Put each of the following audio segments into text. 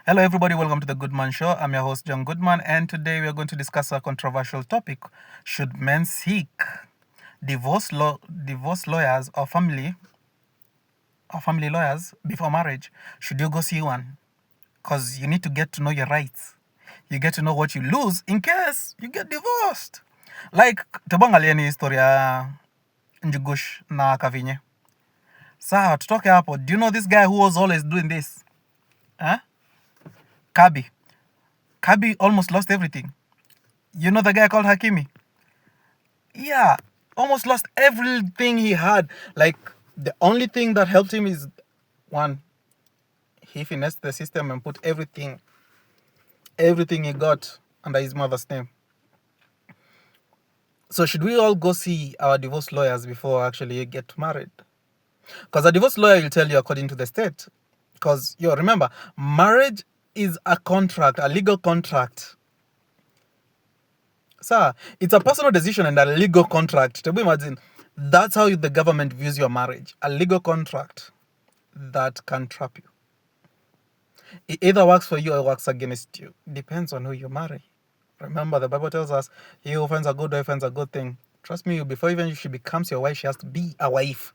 Hello, everybody. Welcome to the Goodman Show. I'm your host, John Goodman, and today we are going to discuss a controversial topic: should men seek divorce lawyers or family lawyers before marriage? Should you go see one? Because you need to get to know your rights. You get to know what you lose in case you get divorced. Like tabangalieni ni historia Njugush na Kavinye. Sawa, tutoke hapo. Do you know this guy who was always doing this? Huh? Kabi almost lost everything. You know the guy called Hakimi? Yeah, almost lost everything he had. Like, the only thing that helped him is one, he finessed the system and put everything he got under his mother's name. So should we all go see our divorce lawyers before actually get married? Because a divorce lawyer will tell you according to the state. Because, remember, marriage is a contract, a legal contract. Sir, it's a personal decision and a legal contract. To imagine, that's how the government views your marriage. A legal contract that can trap you. It either works for you or works against you. Depends on who you marry. Remember, the Bible tells us, he who finds a good wife finds a good thing. Trust me, before even she becomes your wife, she has to be a wife.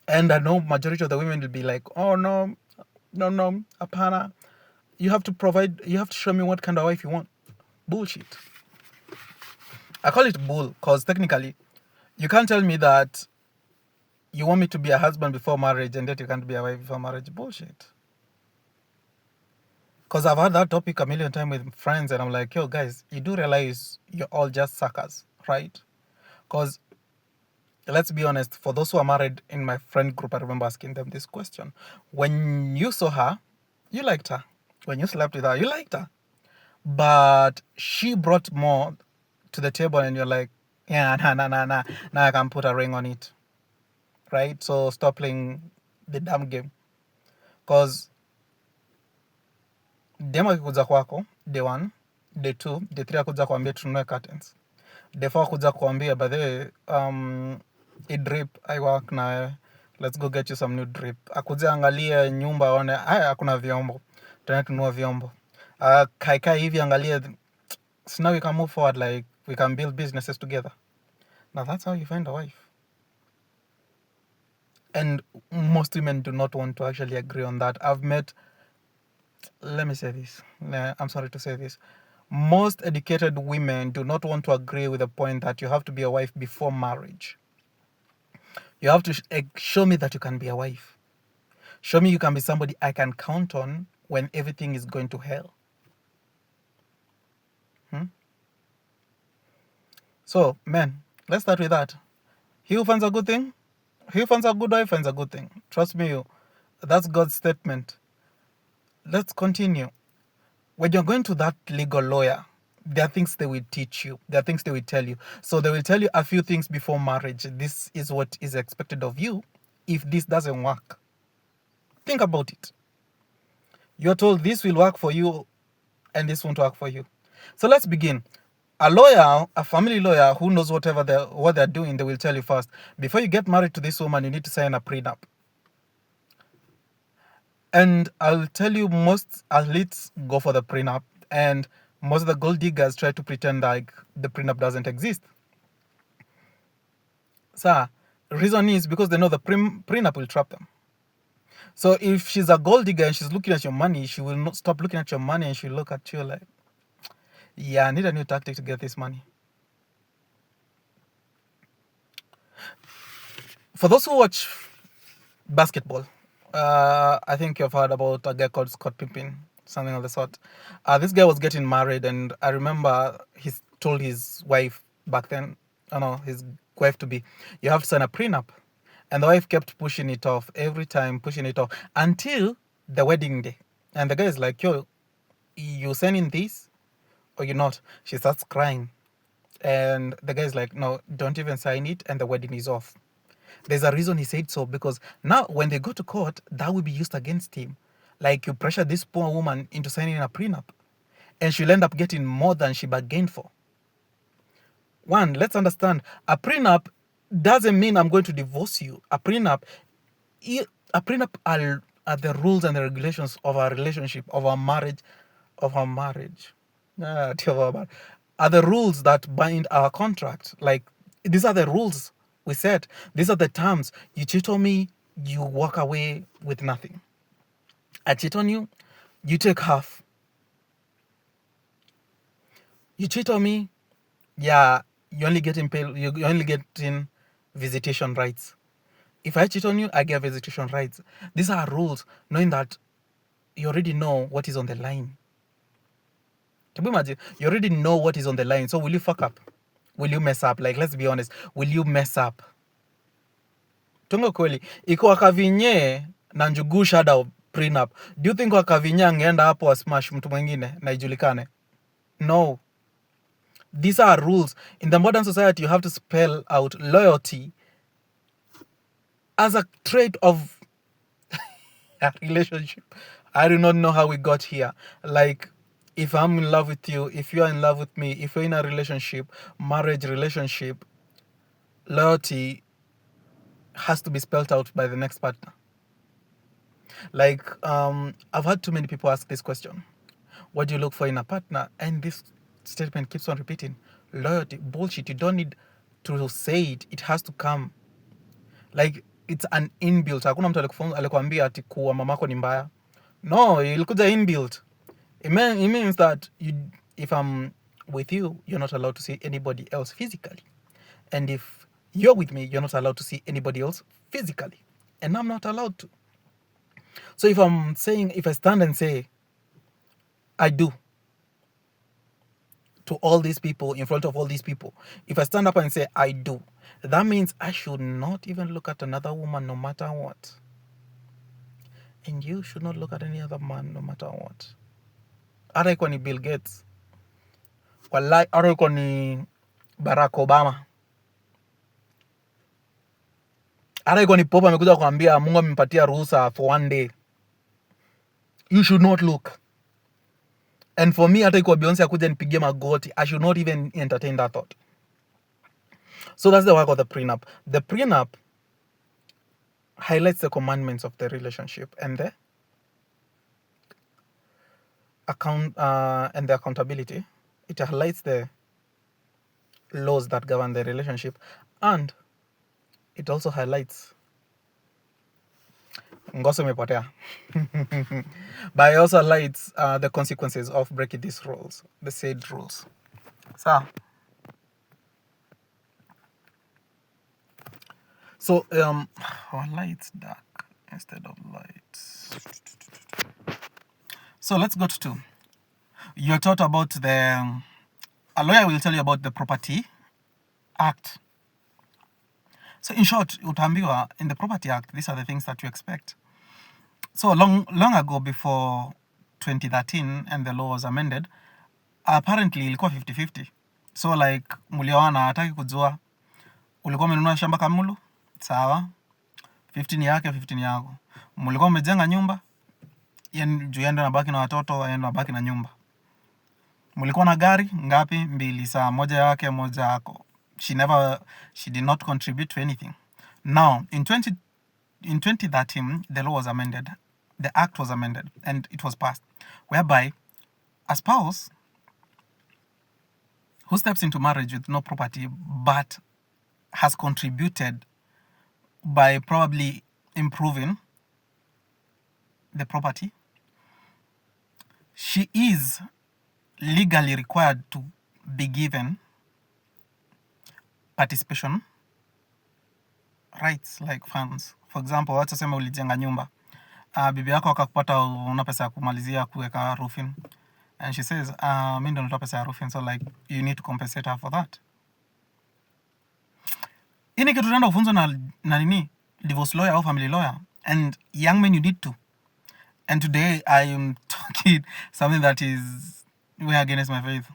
And I know majority of the women will be like, oh no, apana. You have to show me what kind of wife you want. Bullshit. I call it bull because technically, you can't tell me that you want me to be a husband before marriage and that you can't be a wife before marriage. Bullshit. Because I've had that topic a million times with friends and I'm like, yo, guys, you do realize you're all just suckers, right? Because let's be honest, for those who are married in my friend group, I remember asking them this question. When you saw her, you liked her. When you slept with her, you liked her. But she brought more to the table and you're like, yeah, nah, now I can put a ring on it. Right? So stop playing the damn game. Because demo akikuja kwako, day 1, day 2, day 3 akuja kuambia tununue curtains. Day 4 akuja kuambia, by the way, a drip, I work na, let's go get you some new drip. Akuja angalia nyumba one, hakuna vyombo. Tena tununua vyombo. Kai hivi angalia, so now we can move forward, like we can build businesses together. Now that's how you find a wife. And most women do not want to actually agree on that. Let me say this. I'm sorry to say this. Most educated women do not want to agree with the point that you have to be a wife before marriage. You have to show me that you can be a wife. Show me you can be somebody I can count on when everything is going to hell. So, men, let's start with that. He who finds a good thing, he who finds a good wife finds a good thing. Trust me, that's God's statement. Let's continue. When you're going to that legal lawyer, there are things they will teach you. There are things they will tell you. So they will tell you a few things before marriage. This is what is expected of you if this doesn't work. Think about it. You're told this will work for you and this won't work for you. So let's begin. A lawyer, a family lawyer who knows what they're doing, they will tell you first, before you get married to this woman, you need to sign a prenup. And I'll tell you, most athletes go for the prenup, and most of the gold diggers try to pretend like the prenup doesn't exist. So, reason is because they know the prenup will trap them. So if she's a gold digger and she's looking at your money, she will not stop looking at your money and she'll look at you like, yeah, I need a new tactic to get this money. For those who watch basketball, I think you've heard about a guy called Scott Pippen, something of the sort. This guy was getting married, and I remember he told his wife back then, his wife to be, you have to sign a prenup. And the wife kept pushing it off every time, until the wedding day. And the guy is like, yo, you signing this or you're not? She starts crying. And the guy's like, no, don't even sign it, and the wedding is off. There's a reason he said so, because now when they go to court, that will be used against him. Like, you pressure this poor woman into signing a prenup, and she'll end up getting more than she bargained for. One, let's understand, a prenup doesn't mean I'm going to divorce you. A prenup are the rules and the regulations of our relationship, of our marriage, of our marriage. Are the rules that bind our contract. Like, these are the rules we set. These are the terms. You cheat on me, you walk away with nothing. I cheat on you, you take half. You cheat on me, yeah, you only getting paid. You only getting visitation rights. If I cheat on you, I get visitation rights. These are rules, knowing that you already know what is on the line. Can you imagine? You already know what is on the line. So will you fuck up? Will you mess up? Like, let's be honest. Will you mess up? Tungo kweli. Iko wakavinye na Njugu Shadow prenup. Do you think wakavinye angeenda hapo wa smash mtu mwingine na ijulikane? No. These are rules. In the modern society, you have to spell out loyalty as a trait of a relationship. I do not know how we got here. Like, if I'm in love with you, if you're in love with me, if we're in a relationship, marriage relationship, loyalty has to be spelled out by the next partner. Like, I've had too many people ask this question. What do you look for in a partner? And this statement keeps on repeating. Loyalty, bullshit. You don't need to say it. It has to come. Like, it's an inbuilt. Hakuna mtu alikwambia ati kuwa mamako ni mbaya. No, ilikuja inbuilt. It means that if I'm with you, you're not allowed to see anybody else physically. And if you're with me, you're not allowed to see anybody else physically. And I'm not allowed to. So if I stand and say, I do, to all these people, in front of all these people, if I stand up and say, I do, that means I should not even look at another woman no matter what. And you should not look at any other man no matter what. Hata iko ni Bill Gates. Wallahi, hata iko ni Barack Obama. Hata iko ni Pope amekuja kuambia Mungu amempatia ruhusa for one day. You should not look. And for me, hata iko Beyonce akuja nipigie magoti, I should not even entertain that thought. So that's the work of the prenup. The prenup highlights the commandments of the relationship and the accountability. It highlights the laws that govern the relationship, and it also highlights ngoso imepotea but it also highlights the consequences of breaking these rules, the said rules. So lights dark instead of lights. So let's go to 2. You're taught about a lawyer will tell you about the Property Act. So in short, utaambiwa in the Property Act, these are the things that you expect. So long ago, before 2013 and the law was amended, apparently ilikuwa 50-50. So like, mulioana hataki kujua ulikuwa umenunua shamba Kamulu, sawa, 15 yake 15 yako. Mulikuwa umejenga nyumba, juu yende nabaki na watoto, yende nabaki na nyumba. Mulikuwa na gari ngapi? 2, saa moja yake moja yako. She did not contribute to anything. Now in 2013 the law was amended, the act was amended, and it was passed, whereby a spouse who steps into marriage with no property but has contributed by probably improving the property, she is legally required to be given participation rights, like funds. For example, wacha sema ulijenga nyumba, bibi yako akakupata una pesa ya kumalizia kuweka roofing, and she says mimi ndo natoa pesa ya roofing, so like you need to compensate her for that. Ini kitu tunaenda kufunzwa na nini, divorce lawyer au family lawyer, and young men, you need to. And today I am talking something that is way against my faith.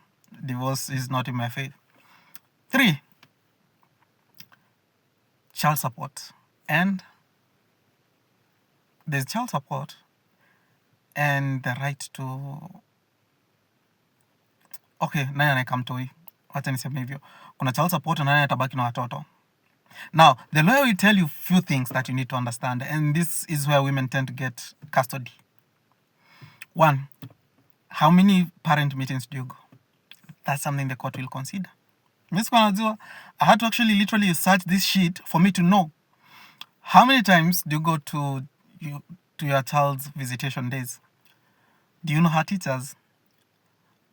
Divorce is not in my faith. 3, child support. And there's child support and the right to, okay, nani anayekamtoi, wacha niseme hivyo. Kuna child support na nani atabaki na watoto. Now, the lawyer will tell you few things that you need to understand, and this is where women tend to get custody. One, how many parent meetings do you go? That's something the court will consider. I had to actually literally search this sheet for me to know how many times do you go to your child's visitation days. Do you know her teachers?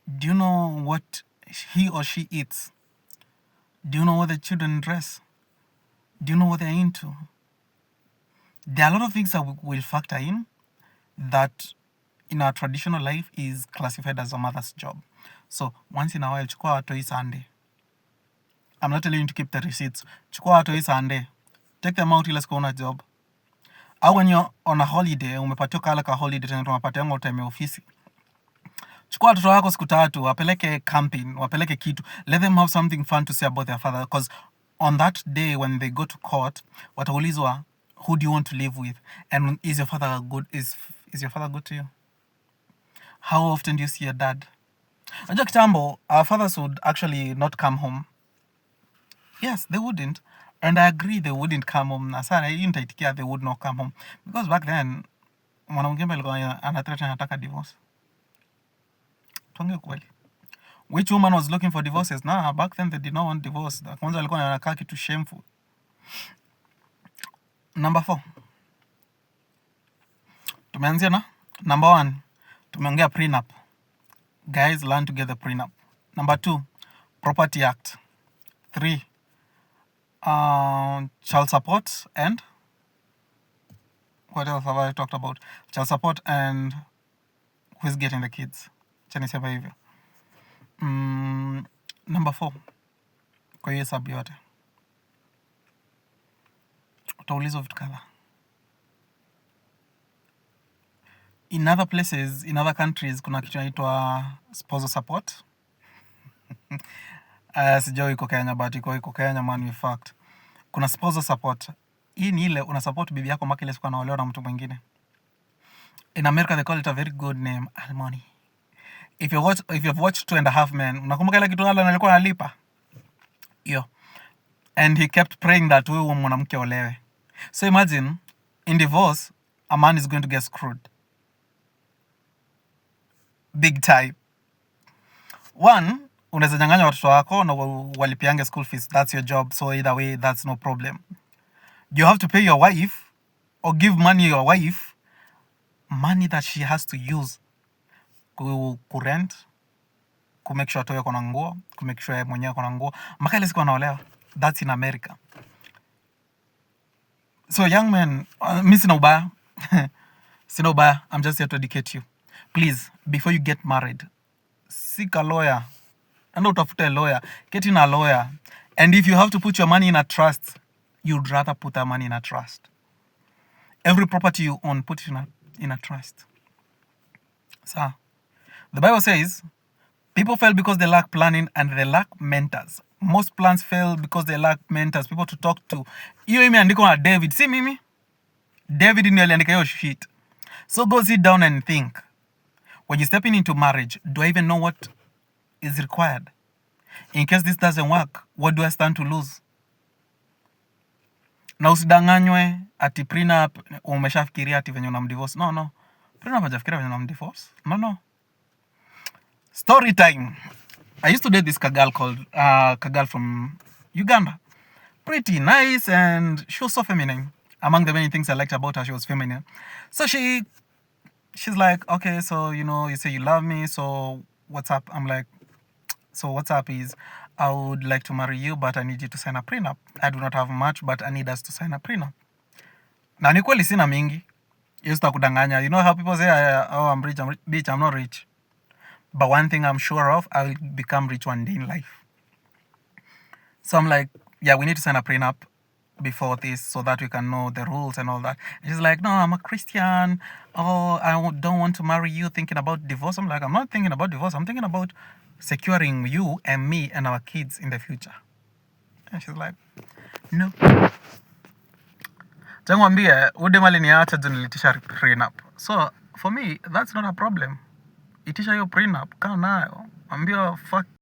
Do you know what he or she eats? Do you know what the children dress? Do you know what they're into? There are a lot of things that will factor in that in our traditional life is classified as a mother's job. So once in a while, chukua watoi Sunday. I'm not telling you to keep the receipts. Chukua watoi Sunday. Take them out ile siku una job. Au when you're on a holiday, umepatiwa kala ka holiday tena tunapatiwa time ya ofisi. Chukua watoto wako siku 3, wapeleke camping, wapeleke kitu. Let them have something fun to say about their father, because on that day when they go to court, wataulizwa, who do you want to live with? And is your father good? Is your father good to you? How often do you see your dad? Unajua kitambo, our fathers would actually not come home. Yes, they wouldn't. And I agree they wouldn't come home. Na sana hii nitaitikia they would not come home. Because back then, mwanamke alikuwa anathreaten anataka divorce. Tuongee kweli. Which woman was looking for divorces? Nah, back then they did not want divorce. Kwanza alikuwa anakaa kitu shameful. Number 4. Tumeanzia na number 1. Tumeongea prenup. Guys, learn to get the prenup. Number 2, Property Act. 3, child support, and what else have I talked about? Child support and who's getting the kids. Chanisema hivyo. Number 4, kwa hiyo hesabu yote utaulizwa vitu kadhaa. In other places, in other countries, kuna kitu inaitwa spousal support. Sijui iko Kenya, but iko Kenya, man, we fact. Kuna spousal support. Hii ni ile una support bibi yako mpaka ile siku anaolewa na mtu mwingine. In America they call it a very good name, alimony. If you've watched 2.5 Men, unakumbuka ile kitu Alan alikuwa analipa? Yo. And he kept praying that huyu mwanamke olewe. So imagine, in divorce, a man is going to get screwed. Big time. One, unaweza nyang'anya watoto wako na walipiange school fees. That's your job. So either way, that's no problem. You have to pay your wife or give money your wife, money that she has to use ku rent, ku make sure atoe kona nguo, ku make sure mwenyewe kona nguo. Mpaka ile siku anaolewa. That's in America. So young men, mi sina ubaya. Sina ubaya. I'm just here to educate you. Please, before you get married, seek a lawyer. Enda utafute a lawyer. Get in a lawyer. And if you have to put your money in a trust, you'd rather put that money in a trust. Every property you own, put it in a trust. So, the Bible says, people fail because they lack planning and they lack mentors. Most plans fail because they lack mentors, people to talk to. Hiyo imeandikwa na David, si mimi. David ndiye aliandika hiyo shit. So go sit down and think. When you're stepping into marriage, do I even know what is required? In case this doesn't work, what do I stand to lose? Na usidanganywe ati prenup umeshafikiria ati venye unamdivorce. No. Prenup hajafikiria venye unamdivorce. No. Story time. I used to date this Kagal from Uganda. Pretty nice, and she was so feminine. Among the many things I liked about her, she was feminine. So she's like, okay, so you say you love me, so what's up? I'm like, so what's up is I would like to marry you, but I need you to sign a prenup. I do not have much, but I need us to sign a prenup. Na ni kweli sina mingi. Used to kudanganya. You know how people say, oh, I'm rich. Bitch, I'm not rich. But one thing I'm sure of, I will become rich one day in life. So I'm like, yeah, we need to sign a prenup before this so that we can know the rules and all that. And she's like, no, I'm a Christian. Oh, I don't want to marry you thinking about divorce. I'm like, I'm not thinking about divorce. I'm thinking about securing you and me and our kids in the future. And she's like, no. Tangwambia, ude mali ni acha nilitisha prenup. So for me, that's not a problem. Itisha hiyo prenup, kaa nayo. Ambia fuck